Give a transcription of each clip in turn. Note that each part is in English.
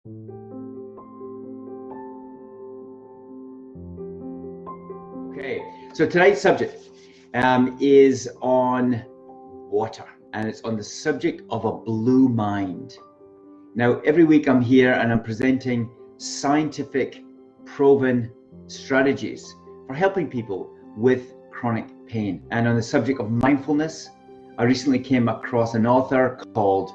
Okay, so tonight's subject is on water, and it's on the subject of a blue mind. Now, every week I'm here and I'm presenting scientific, proven strategies for helping people with chronic pain. And on the subject of mindfulness, I recently came across an author called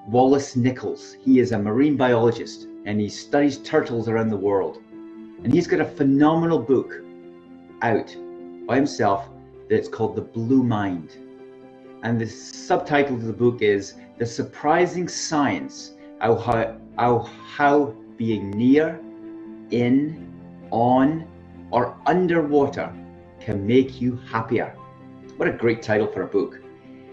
Wallace Nichols. He is a marine biologist and he studies turtles around the world. And he's got a phenomenal book out by himself that's called The Blue Mind. And the subtitle of the book is The Surprising Science of how being near, in, on, or underwater can make you happier. What a great title for a book.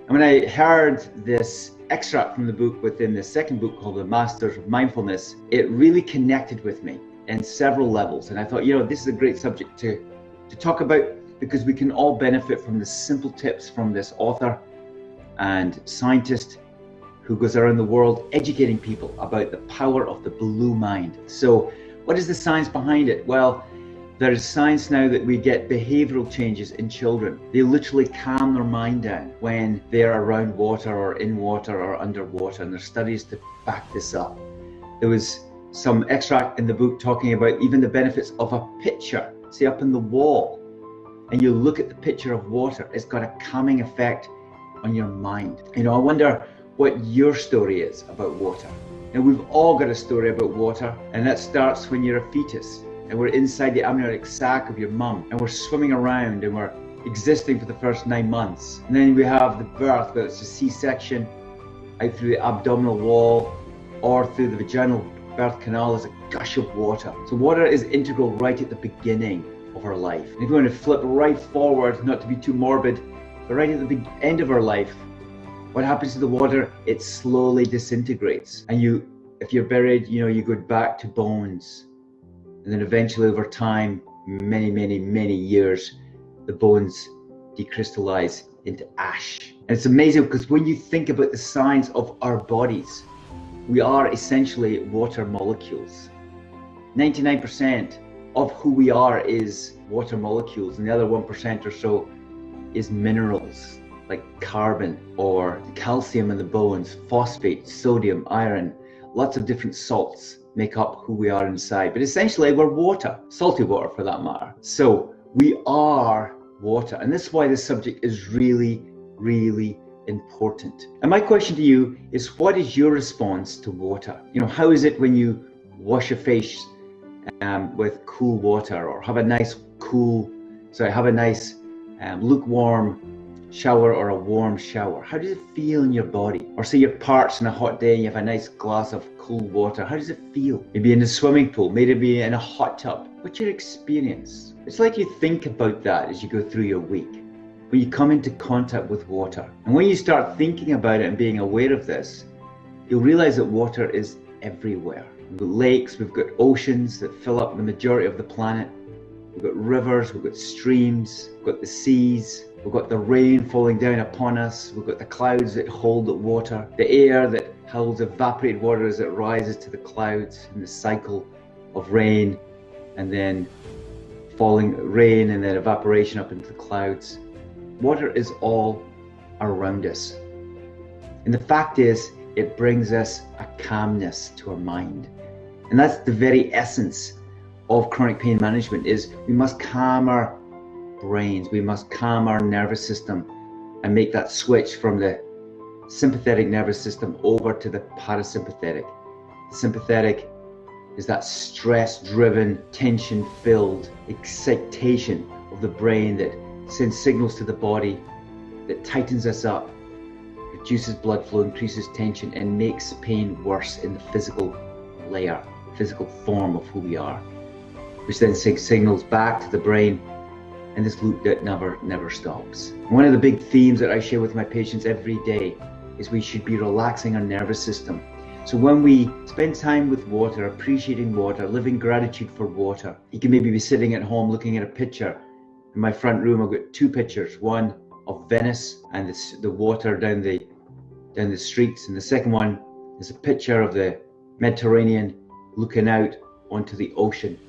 And when I heard this extract from the book within the second book called The Masters of Mindfulness, it really connected with me in several levels. And I thought, this is a great subject to talk about, because we can all benefit from the simple tips from this author and scientist who goes around the world educating people about the power of the blue mind. So what is the science behind it? Well, there is science now that we get behavioral changes in children. They literally calm their mind down when they're around water or in water or underwater, and there's studies to back this up. There was some extract in the book talking about even the benefits of a picture, say up in the wall, and you look at the picture of water, it's got a calming effect on your mind. I wonder what your story is about water. Now, we've all got a story about water, and that starts when you're a fetus and we're inside the amniotic sac of your mum and we're swimming around and we're existing for the first 9 months. And then we have the birth, whether it's a C-section, out through the abdominal wall or through the vaginal birth canal as a gush of water. So water is integral right at the beginning of our life. And if you want to flip right forward, not to be too morbid, but right at the end of our life, what happens to the water? It slowly disintegrates. And if you're buried, you go back to bones. And then eventually over time, many, many, many years, the bones decrystallize into ash. And it's amazing because when you think about the science of our bodies, we are essentially water molecules. 99% of who we are is water molecules, and the other 1% or so is minerals like carbon or calcium in the bones, phosphate, sodium, iron. Lots of different salts make up who we are inside, but essentially we're water, salty water for that matter. So we are water, and this is why this subject is really, really important. And my question to you is, what is your response to water? How is it when you wash your face with cool water, or have a nice lukewarm shower or a warm shower? How does it feel in your body? Or say you're parched on a hot day and you have a nice glass of cool water. How does it feel? Maybe in a swimming pool, maybe in a hot tub. What's your experience? It's like you think about that as you go through your week, when you come into contact with water. And when you start thinking about it and being aware of this, you'll realize that water is everywhere. We've got lakes, we've got oceans that fill up the majority of the planet. We've got rivers, we've got streams, we've got the seas, we've got the rain falling down upon us, we've got the clouds that hold the water, the air that holds evaporated water as it rises to the clouds, and the cycle of rain and then falling rain and then evaporation up into the clouds. Water is all around us. And the fact is, it brings us a calmness to our mind. And that's the very essence of chronic pain management, is we must calm our brains, we must calm our nervous system and make that switch from the sympathetic nervous system over to the parasympathetic. The sympathetic is that stress-driven, tension-filled excitation of the brain that sends signals to the body, that tightens us up, reduces blood flow, increases tension, and makes pain worse in the physical layer, physical form of who we are, which then sends signals back to the brain, and this loop that never stops. One of the big themes that I share with my patients every day is we should be relaxing our nervous system. So when we spend time with water, appreciating water, living gratitude for water, you can maybe be sitting at home looking at a picture. In my front room, I've got two pictures, one of Venice and the water down the streets, and the second one is a picture of the Mediterranean, looking out onto the ocean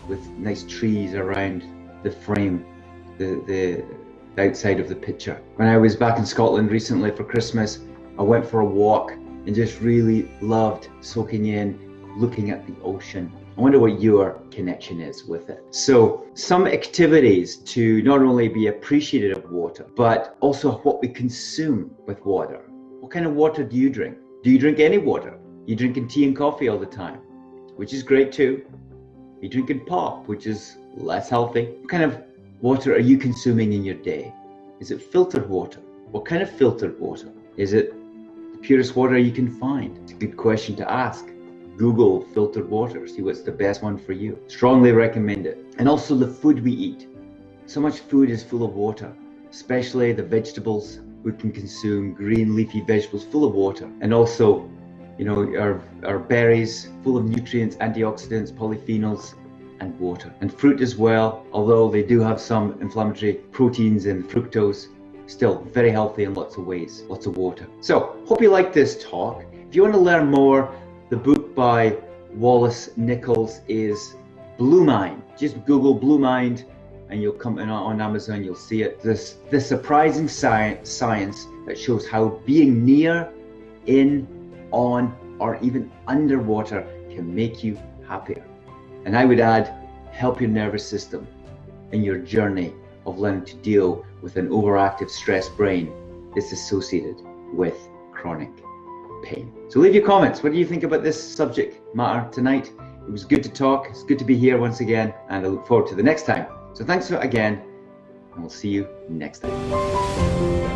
with nice trees around the frame, the outside of the picture. When I was back in Scotland recently for Christmas, I went for a walk and just really loved soaking in, looking at the ocean. I wonder what your connection is with it. So some activities to not only be appreciative of water, but also what we consume with water. What kind of water do you drink? Do you drink any water? You drinking tea and coffee all the time, which is great too. You drinking pop, which is less healthy. What kind of water are you consuming in your day? Is it filtered water? What kind of filtered water? Is it the purest water you can find? It's a good question to ask. Google filtered water, see what's the best one for you. Strongly recommend it. And also the food we eat. So much food is full of water, especially the vegetables we can consume, green leafy vegetables full of water. And also, you know, our berries full of nutrients, antioxidants, polyphenols, and water. And fruit as well, although they do have some inflammatory proteins and fructose, still very healthy in lots of ways, lots of water. So, hope you like this talk. If you want to learn more, the book by Wallace Nichols is Blue Mind. Just Google Blue Mind and you'll come in on Amazon, you'll see it. The surprising science that shows how being near, in, on, or even underwater can make you happier. And I would add, help your nervous system in your journey of learning to deal with an overactive stressed brain that's associated with chronic pain. So leave your comments. What do you think about this subject matter tonight? It was good to talk. It's good to be here once again, and I look forward to the next time. So thanks again, and we'll see you next time.